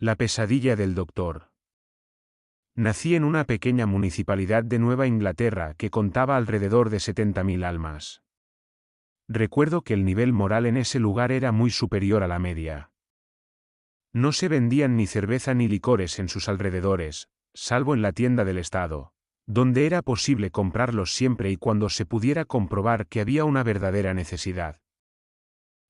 La pesadilla del doctor. Nací en una pequeña municipalidad de Nueva Inglaterra que contaba alrededor de 70.000 almas. Recuerdo que el nivel moral en ese lugar era muy superior a la media. No se vendían ni cerveza ni licores en sus alrededores, salvo en la tienda del Estado, donde era posible comprarlos siempre y cuando se pudiera comprobar que había una verdadera necesidad.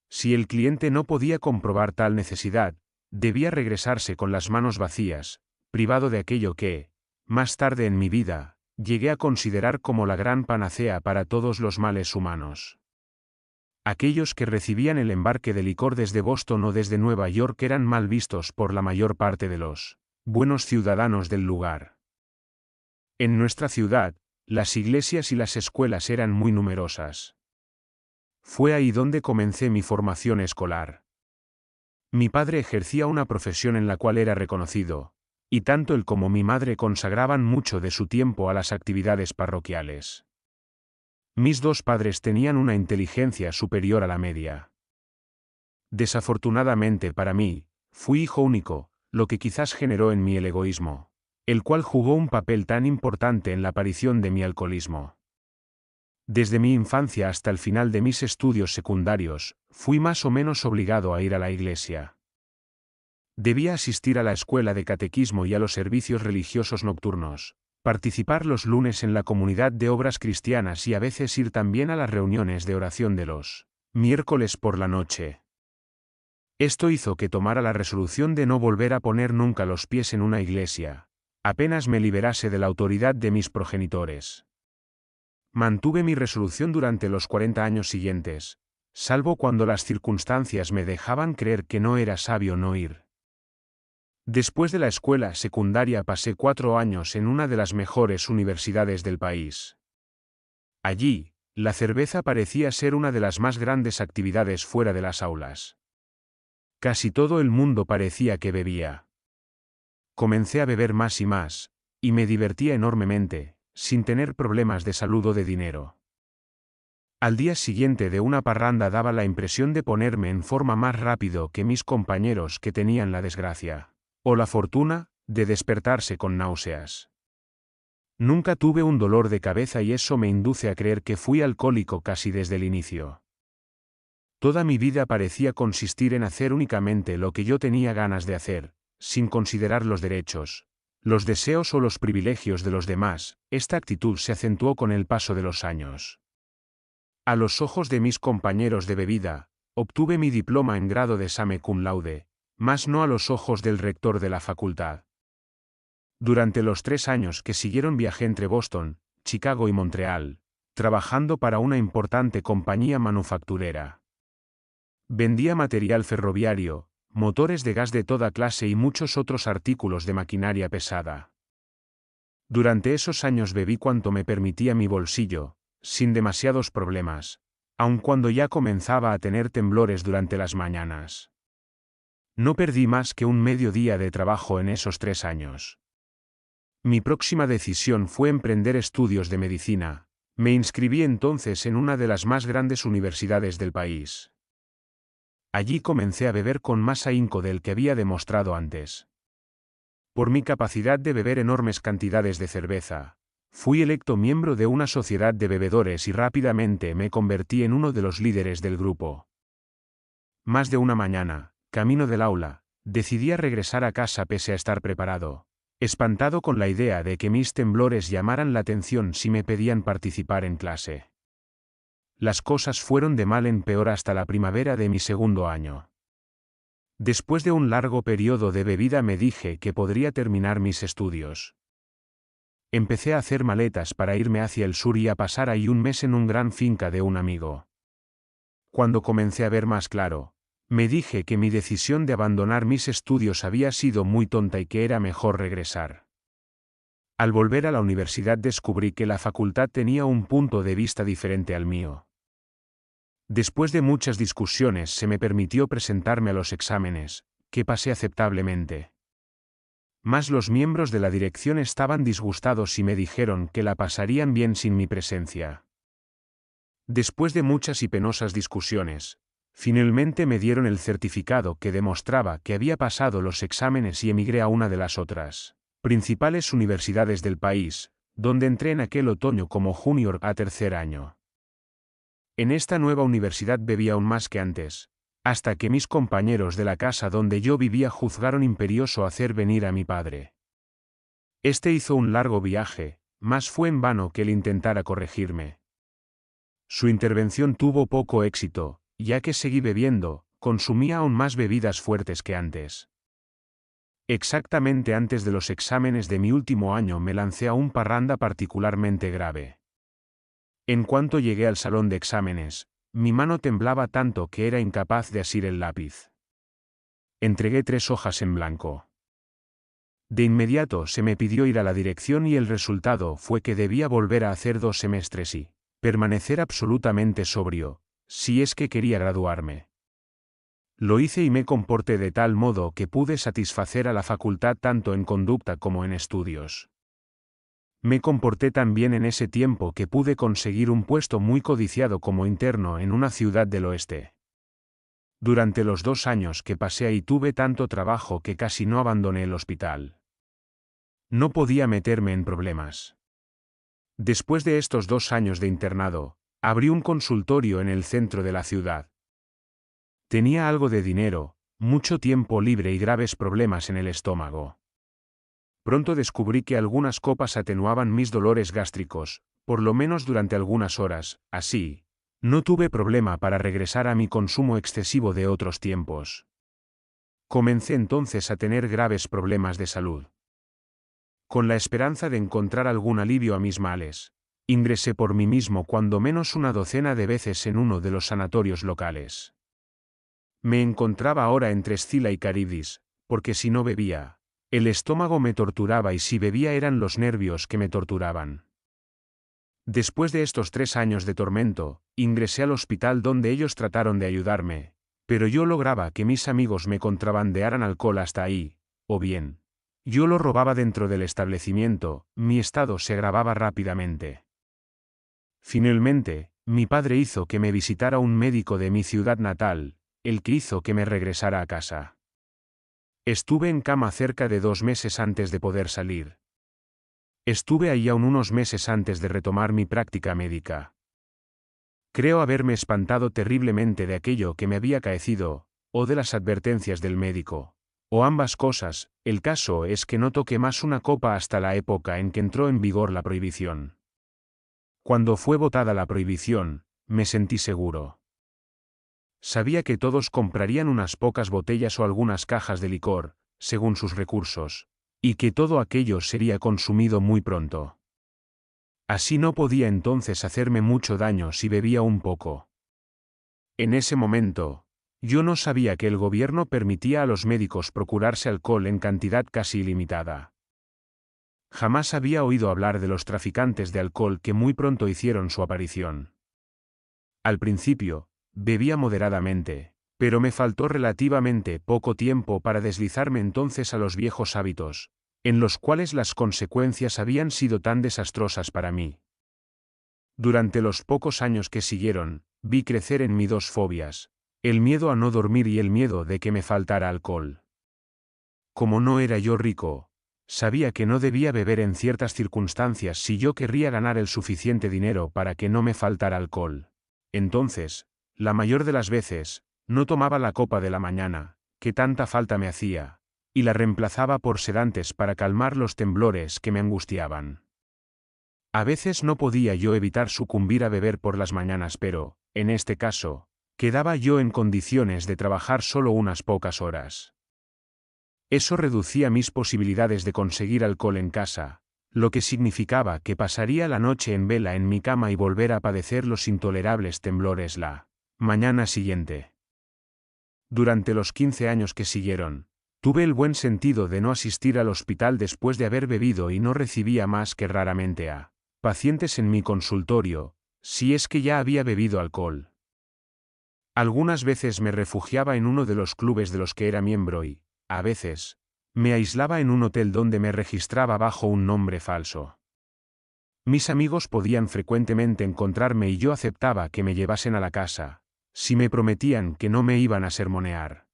Si el cliente no podía comprobar tal necesidad, debía regresarse con las manos vacías, privado de aquello que, más tarde en mi vida, llegué a considerar como la gran panacea para todos los males humanos. Aquellos que recibían el embarque de licor desde Boston o desde Nueva York eran mal vistos por la mayor parte de los buenos ciudadanos del lugar. En nuestra ciudad, las iglesias y las escuelas eran muy numerosas. Fue ahí donde comencé mi formación escolar. Mi padre ejercía una profesión en la cual era reconocido, y tanto él como mi madre consagraban mucho de su tiempo a las actividades parroquiales. Mis dos padres tenían una inteligencia superior a la media. Desafortunadamente para mí, fui hijo único, lo que quizás generó en mí el egoísmo, el cual jugó un papel tan importante en la aparición de mi alcoholismo. Desde mi infancia hasta el final de mis estudios secundarios, fui más o menos obligado a ir a la iglesia. Debía asistir a la escuela de catequismo y a los servicios religiosos nocturnos, participar los lunes en la comunidad de obras cristianas y a veces ir también a las reuniones de oración de los miércoles por la noche. Esto hizo que tomara la resolución de no volver a poner nunca los pies en una iglesia, apenas me liberase de la autoridad de mis progenitores. Mantuve mi resolución durante los 40 años siguientes, salvo cuando las circunstancias me dejaban creer que no era sabio no ir. Después de la escuela secundaria pasé 4 años en una de las mejores universidades del país. Allí, la cerveza parecía ser una de las más grandes actividades fuera de las aulas. Casi todo el mundo parecía que bebía. Comencé a beber más y me divertía enormemente, sin tener problemas de salud o de dinero. Al día siguiente de una parranda daba la impresión de ponerme en forma más rápido que mis compañeros que tenían la desgracia, o la fortuna, de despertarse con náuseas. Nunca tuve un dolor de cabeza y eso me induce a creer que fui alcohólico casi desde el inicio. Toda mi vida parecía consistir en hacer únicamente lo que yo tenía ganas de hacer, sin considerar los derechos, los deseos o los privilegios de los demás. Esta actitud se acentuó con el paso de los años. A los ojos de mis compañeros de bebida, obtuve mi diploma en grado de examen cum laude, mas no a los ojos del rector de la facultad. Durante los 3 años que siguieron viajé entre Boston, Chicago y Montreal, trabajando para una importante compañía manufacturera. Vendía material ferroviario, motores de gas de toda clase y muchos otros artículos de maquinaria pesada. Durante esos años bebí cuanto me permitía mi bolsillo, sin demasiados problemas, aun cuando ya comenzaba a tener temblores durante las mañanas. No perdí más que un mediodía de trabajo en esos 3 años. Mi próxima decisión fue emprender estudios de medicina. Me inscribí entonces en una de las más grandes universidades del país. Allí comencé a beber con más ahínco del que había demostrado antes. Por mi capacidad de beber enormes cantidades de cerveza, fui electo miembro de una sociedad de bebedores y rápidamente me convertí en uno de los líderes del grupo. Más de una mañana, camino del aula, decidí a regresar a casa pese a estar preparado, espantado con la idea de que mis temblores llamaran la atención si me pedían participar en clase. Las cosas fueron de mal en peor hasta la primavera de mi segundo año. Después de un largo periodo de bebida me dije que podría terminar mis estudios. Empecé a hacer maletas para irme hacia el sur y a pasar ahí un mes en un gran finca de un amigo. Cuando comencé a ver más claro, me dije que mi decisión de abandonar mis estudios había sido muy tonta y que era mejor regresar. Al volver a la universidad descubrí que la facultad tenía un punto de vista diferente al mío. Después de muchas discusiones se me permitió presentarme a los exámenes, que pasé aceptablemente. Mas los miembros de la dirección estaban disgustados y me dijeron que la pasarían bien sin mi presencia. Después de muchas y penosas discusiones, Finalmente me dieron el certificado que demostraba que había pasado los exámenes y emigré a una de las otras principales universidades del país, donde entré en aquel otoño como junior a tercer año. En esta nueva universidad bebía aún más que antes, hasta que mis compañeros de la casa donde yo vivía juzgaron imperioso hacer venir a mi padre. Este hizo un largo viaje, mas fue en vano que él intentara corregirme. Su intervención tuvo poco éxito, ya que seguí bebiendo, consumía aún más bebidas fuertes que antes. Exactamente antes de los exámenes de mi último año me lancé a un parranda particularmente grave. En cuanto llegué al salón de exámenes, mi mano temblaba tanto que era incapaz de asir el lápiz. Entregué 3 hojas en blanco. De inmediato se me pidió ir a la dirección y el resultado fue que debía volver a hacer 2 semestres y permanecer absolutamente sobrio, si es que quería graduarme. Lo hice y me comporté de tal modo que pude satisfacer a la facultad tanto en conducta como en estudios. Me comporté tan bien en ese tiempo que pude conseguir un puesto muy codiciado como interno en una ciudad del oeste. Durante los 2 años que pasé ahí tuve tanto trabajo que casi no abandoné el hospital. No podía meterme en problemas. Después de estos 2 años de internado, abrí un consultorio en el centro de la ciudad. Tenía algo de dinero, mucho tiempo libre y graves problemas en el estómago. Pronto descubrí que algunas copas atenuaban mis dolores gástricos, por lo menos durante algunas horas, así, no tuve problema para regresar a mi consumo excesivo de otros tiempos. Comencé entonces a tener graves problemas de salud. Con la esperanza de encontrar algún alivio a mis males, ingresé por mí mismo cuando menos una docena de veces en uno de los sanatorios locales. Me encontraba ahora entre Escila y Caridis, porque si no bebía, el estómago me torturaba y si bebía eran los nervios que me torturaban. Después de estos 3 años de tormento, ingresé al hospital donde ellos trataron de ayudarme, pero yo lograba que mis amigos me contrabandearan alcohol hasta ahí, o bien, yo lo robaba dentro del establecimiento, mi estado se agravaba rápidamente. Finalmente, mi padre hizo que me visitara un médico de mi ciudad natal, el que hizo que me regresara a casa. Estuve en cama cerca de 2 meses antes de poder salir. Estuve ahí aún unos meses antes de retomar mi práctica médica. Creo haberme espantado terriblemente de aquello que me había acaecido, o de las advertencias del médico, o ambas cosas. El caso es que no toqué más una copa hasta la época en que entró en vigor la prohibición. Cuando fue votada la prohibición, me sentí seguro. Sabía que todos comprarían unas pocas botellas o algunas cajas de licor, según sus recursos, y que todo aquello sería consumido muy pronto. Así no podía entonces hacerme mucho daño si bebía un poco. En ese momento, yo no sabía que el gobierno permitía a los médicos procurarse alcohol en cantidad casi ilimitada. Jamás había oído hablar de los traficantes de alcohol que muy pronto hicieron su aparición. Al principio, bebía moderadamente, pero me faltó relativamente poco tiempo para deslizarme entonces a los viejos hábitos, en los cuales las consecuencias habían sido tan desastrosas para mí. Durante los pocos años que siguieron, vi crecer en mí 2 fobias, el miedo a no dormir y el miedo de que me faltara alcohol. Como no era yo rico, sabía que no debía beber en ciertas circunstancias si yo querría ganar el suficiente dinero para que no me faltara alcohol. Entonces, la mayor de las veces, no tomaba la copa de la mañana, que tanta falta me hacía, y la reemplazaba por sedantes para calmar los temblores que me angustiaban. A veces no podía yo evitar sucumbir a beber por las mañanas, pero, en este caso, quedaba yo en condiciones de trabajar solo unas pocas horas. Eso reducía mis posibilidades de conseguir alcohol en casa, lo que significaba que pasaría la noche en vela en mi cama y volver a padecer los intolerables temblores la mañana siguiente. Durante los 15 años que siguieron, tuve el buen sentido de no asistir al hospital después de haber bebido y no recibía más que raramente a pacientes en mi consultorio, si es que ya había bebido alcohol. Algunas veces me refugiaba en uno de los clubes de los que era miembro y, a veces, me aislaba en un hotel donde me registraba bajo un nombre falso. Mis amigos podían frecuentemente encontrarme y yo aceptaba que me llevasen a la casa, Si me prometían que no me iban a sermonear.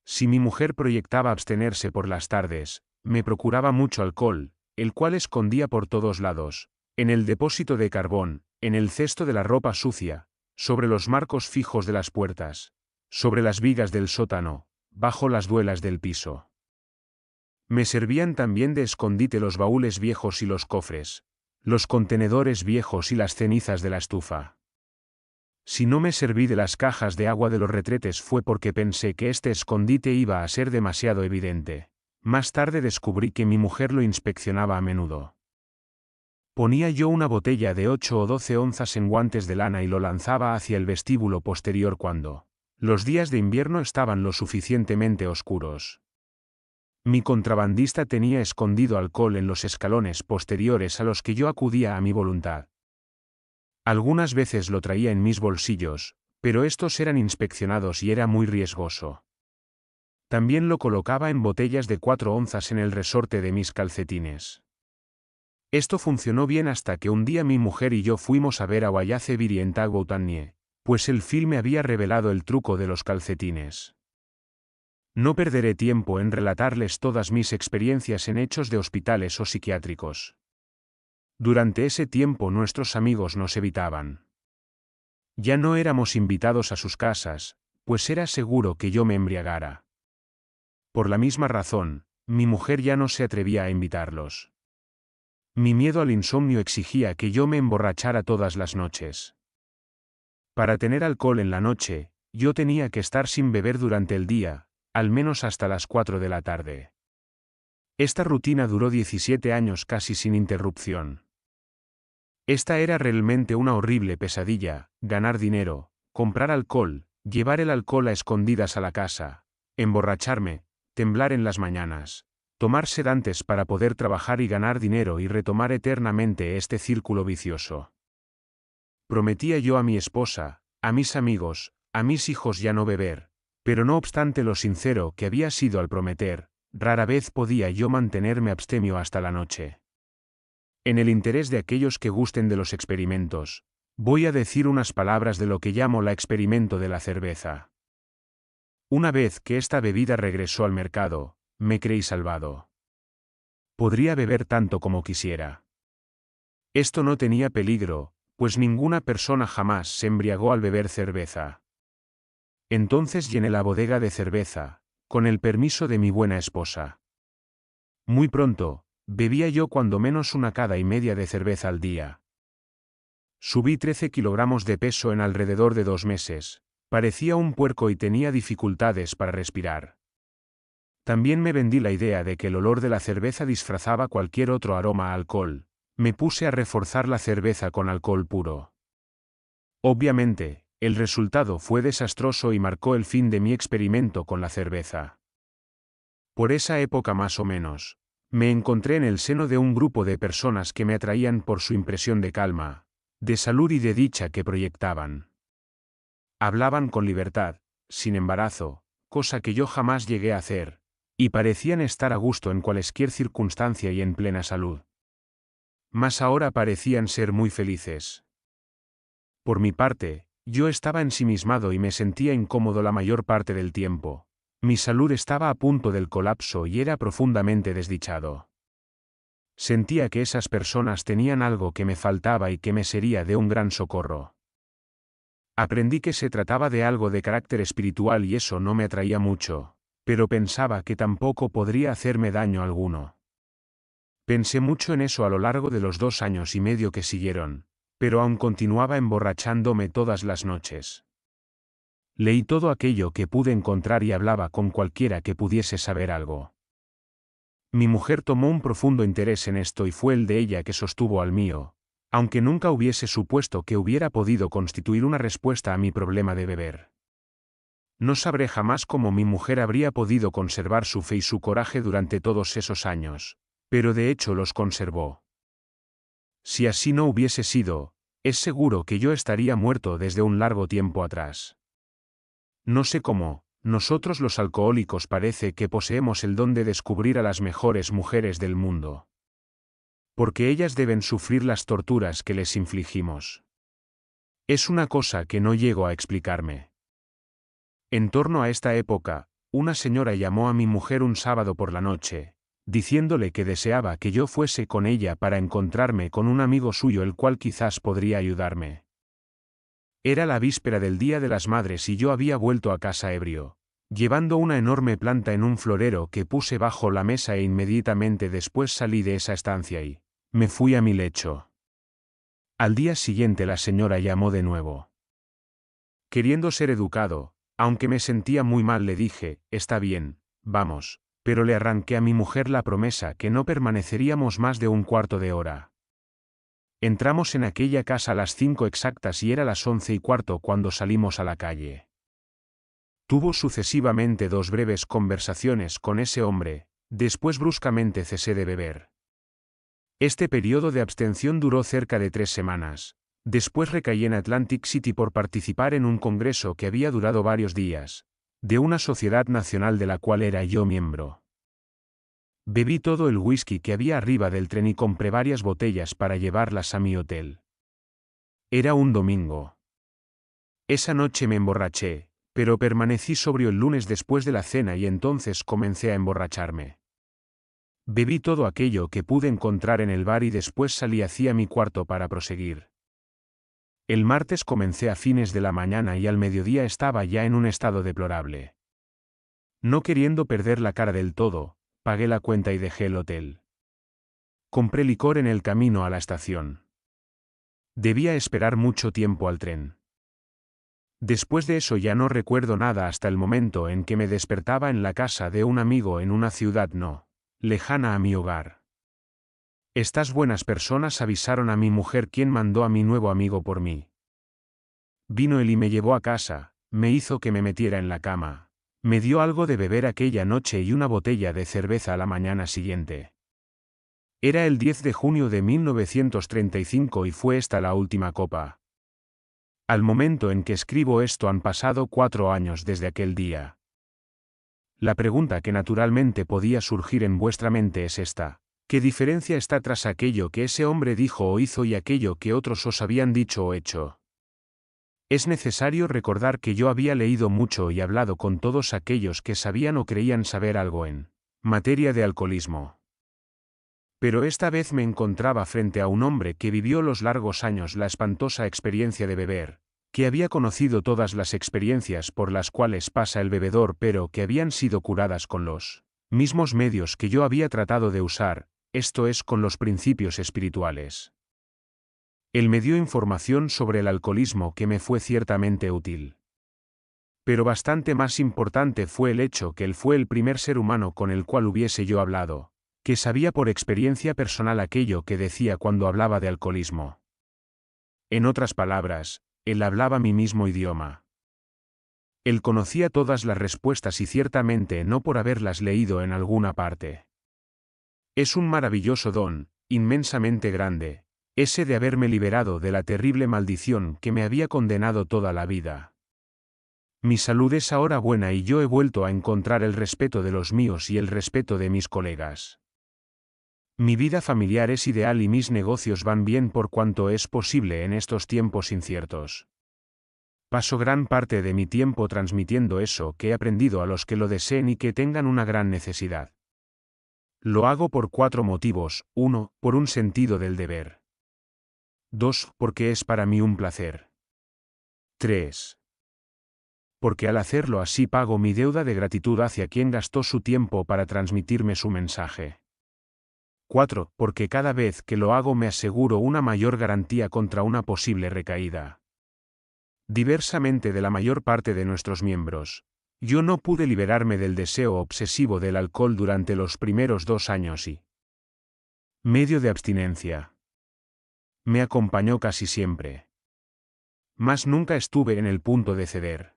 Si mi mujer proyectaba abstenerse por las tardes, me procuraba mucho alcohol, el cual escondía por todos lados, en el depósito de carbón, en el cesto de la ropa sucia, sobre los marcos fijos de las puertas, sobre las vigas del sótano, bajo las duelas del piso. Me servían también de escondite los baúles viejos y los cofres, los contenedores viejos y las cenizas de la estufa. Si no me serví de las cajas de agua de los retretes fue porque pensé que este escondite iba a ser demasiado evidente. Más tarde descubrí que mi mujer lo inspeccionaba a menudo. Ponía yo una botella de 8 o 12 onzas en guantes de lana y lo lanzaba hacia el vestíbulo posterior cuando los días de invierno estaban lo suficientemente oscuros. Mi contrabandista tenía escondido alcohol en los escalones posteriores a los que yo acudía a mi voluntad. Algunas veces lo traía en mis bolsillos, pero estos eran inspeccionados y era muy riesgoso. También lo colocaba en botellas de 4 onzas en el resorte de mis calcetines. Esto funcionó bien hasta que un día mi mujer y yo fuimos a ver a Wayace Biri en Tagboutanye, pues el film me había revelado el truco de los calcetines. No perderé tiempo en relatarles todas mis experiencias en hechos de hospitales o psiquiátricos. Durante ese tiempo nuestros amigos nos evitaban. Ya no éramos invitados a sus casas, pues era seguro que yo me embriagara. Por la misma razón, mi mujer ya no se atrevía a invitarlos. Mi miedo al insomnio exigía que yo me emborrachara todas las noches. Para tener alcohol en la noche, yo tenía que estar sin beber durante el día, al menos hasta las 4 de la tarde. Esta rutina duró 17 años casi sin interrupción. Esta era realmente una horrible pesadilla: ganar dinero, comprar alcohol, llevar el alcohol a escondidas a la casa, emborracharme, temblar en las mañanas, tomar sedantes para poder trabajar y ganar dinero y retomar eternamente este círculo vicioso. Prometía yo a mi esposa, a mis amigos, a mis hijos ya no beber, pero no obstante lo sincero que había sido al prometer, rara vez podía yo mantenerme abstemio hasta la noche. En el interés de aquellos que gusten de los experimentos, voy a decir unas palabras de lo que llamo la experimento de la cerveza. Una vez que esta bebida regresó al mercado, me creí salvado. Podría beber tanto como quisiera. Esto no tenía peligro, pues ninguna persona jamás se embriagó al beber cerveza. Entonces llené la bodega de cerveza, con el permiso de mi buena esposa. Muy pronto, bebía yo cuando menos una cada y media de cerveza al día. Subí 13 kilogramos de peso en alrededor de 2 meses, parecía un puerco y tenía dificultades para respirar. También me vendí la idea de que el olor de la cerveza disfrazaba cualquier otro aroma a alcohol. Me puse a reforzar la cerveza con alcohol puro. Obviamente, el resultado fue desastroso y marcó el fin de mi experimento con la cerveza. Por esa época más o menos, me encontré en el seno de un grupo de personas que me atraían por su impresión de calma, de salud y de dicha que proyectaban. Hablaban con libertad, sin embarazo, cosa que yo jamás llegué a hacer, y parecían estar a gusto en cualesquier circunstancia y en plena salud. Mas ahora parecían ser muy felices. Por mi parte, yo estaba ensimismado y me sentía incómodo la mayor parte del tiempo. Mi salud estaba a punto del colapso y era profundamente desdichado. Sentía que esas personas tenían algo que me faltaba y que me sería de un gran socorro. Aprendí que se trataba de algo de carácter espiritual y eso no me atraía mucho, pero pensaba que tampoco podría hacerme daño alguno. Pensé mucho en eso a lo largo de los 2 años y medio que siguieron, pero aún continuaba emborrachándome todas las noches. Leí todo aquello que pude encontrar y hablaba con cualquiera que pudiese saber algo. Mi mujer tomó un profundo interés en esto y fue el de ella que sostuvo al mío, aunque nunca hubiese supuesto que hubiera podido constituir una respuesta a mi problema de beber. No sabré jamás cómo mi mujer habría podido conservar su fe y su coraje durante todos esos años, pero de hecho los conservó. Si así no hubiese sido, es seguro que yo estaría muerto desde un largo tiempo atrás. No sé cómo, nosotros los alcohólicos parece que poseemos el don de descubrir a las mejores mujeres del mundo. Porque ellas deben sufrir las torturas que les infligimos. Es una cosa que no llego a explicarme. En torno a esta época, una señora llamó a mi mujer un sábado por la noche, diciéndole que deseaba que yo fuese con ella para encontrarme con un amigo suyo el cual quizás podría ayudarme. Era la víspera del Día de las Madres y yo había vuelto a casa ebrio, llevando una enorme planta en un florero que puse bajo la mesa e inmediatamente después salí de esa estancia y me fui a mi lecho. Al día siguiente la señora llamó de nuevo. Queriendo ser educado, aunque me sentía muy mal, le dije, está bien, vamos, pero le arranqué a mi mujer la promesa que no permaneceríamos más de un cuarto de hora. Entramos en aquella casa a las 5 exactas y era las 11:15 cuando salimos a la calle. Tuvo sucesivamente 2 breves conversaciones con ese hombre, después bruscamente cesé de beber. Este periodo de abstención duró cerca de 3 semanas. Después recaí en Atlantic City por participar en un congreso que había durado varios días, de una sociedad nacional de la cual era yo miembro. Bebí todo el whisky que había arriba del tren y compré varias botellas para llevarlas a mi hotel. Era un domingo. Esa noche me emborraché, pero permanecí sobrio el lunes después de la cena y entonces comencé a emborracharme. Bebí todo aquello que pude encontrar en el bar y después salí hacia mi cuarto para proseguir. El martes comencé a fines de la mañana y al mediodía estaba ya en un estado deplorable. No queriendo perder la cara del todo, pagué la cuenta y dejé el hotel. Compré licor en el camino a la estación. Debía esperar mucho tiempo al tren. Después de eso ya no recuerdo nada hasta el momento en que me despertaba en la casa de un amigo en una ciudad no lejana a mi hogar. Estas buenas personas avisaron a mi mujer, quien mandó a mi nuevo amigo por mí. Vino él y me llevó a casa, me hizo que me metiera en la cama, me dio algo de beber aquella noche y una botella de cerveza a la mañana siguiente. Era el 10 de junio de 1935 y fue esta la última copa. Al momento en que escribo esto han pasado 4 años desde aquel día. La pregunta que naturalmente podía surgir en vuestra mente es esta: ¿qué diferencia está tras aquello que ese hombre dijo o hizo y aquello que otros os habían dicho o hecho? Es necesario recordar que yo había leído mucho y hablado con todos aquellos que sabían o creían saber algo en materia de alcoholismo. Pero esta vez me encontraba frente a un hombre que vivió los largos años la espantosa experiencia de beber, que había conocido todas las experiencias por las cuales pasa el bebedor, pero que habían sido curadas con los mismos medios que yo había tratado de usar, esto es, con los principios espirituales. Él me dio información sobre el alcoholismo que me fue ciertamente útil. Pero bastante más importante fue el hecho que él fue el primer ser humano con el cual hubiese yo hablado, que sabía por experiencia personal aquello que decía cuando hablaba de alcoholismo. En otras palabras, él hablaba mi mismo idioma. Él conocía todas las respuestas y ciertamente no por haberlas leído en alguna parte. Es un maravilloso don, inmensamente grande, ese de haberme liberado de la terrible maldición que me había condenado toda la vida. Mi salud es ahora buena y yo he vuelto a encontrar el respeto de los míos y el respeto de mis colegas. Mi vida familiar es ideal y mis negocios van bien por cuanto es posible en estos tiempos inciertos. Paso gran parte de mi tiempo transmitiendo eso que he aprendido a los que lo deseen y que tengan una gran necesidad. Lo hago por 4 motivos: 1, por un sentido del deber. 2, porque es para mí un placer. 3, porque al hacerlo así pago mi deuda de gratitud hacia quien gastó su tiempo para transmitirme su mensaje. 4, porque cada vez que lo hago me aseguro una mayor garantía contra una posible recaída. Diversamente de la mayor parte de nuestros miembros, yo no pude liberarme del deseo obsesivo del alcohol durante los primeros 2 años y medio de abstinencia. Me acompañó casi siempre. Mas nunca estuve en el punto de ceder.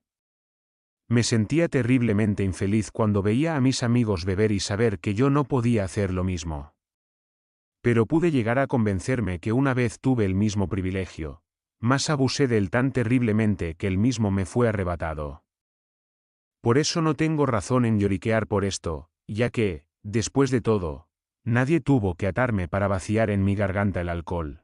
Me sentía terriblemente infeliz cuando veía a mis amigos beber y saber que yo no podía hacer lo mismo. Pero pude llegar a convencerme que una vez tuve el mismo privilegio, mas abusé de él tan terriblemente que él mismo me fue arrebatado. Por eso no tengo razón en lloriquear por esto, ya que, después de todo, nadie tuvo que atarme para vaciar en mi garganta el alcohol.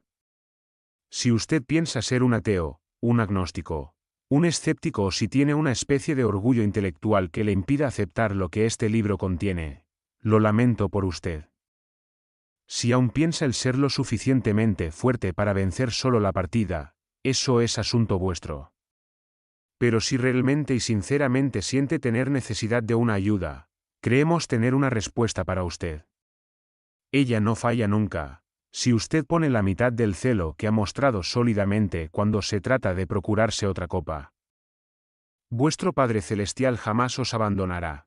Si usted piensa ser un ateo, un agnóstico, un escéptico o si tiene una especie de orgullo intelectual que le impida aceptar lo que este libro contiene, lo lamento por usted. Si aún piensa el ser lo suficientemente fuerte para vencer solo la partida, eso es asunto vuestro. Pero si realmente y sinceramente siente tener necesidad de una ayuda, creemos tener una respuesta para usted. Ella no falla nunca, si usted pone la mitad del celo que ha mostrado sólidamente cuando se trata de procurarse otra copa. Vuestro Padre Celestial jamás os abandonará.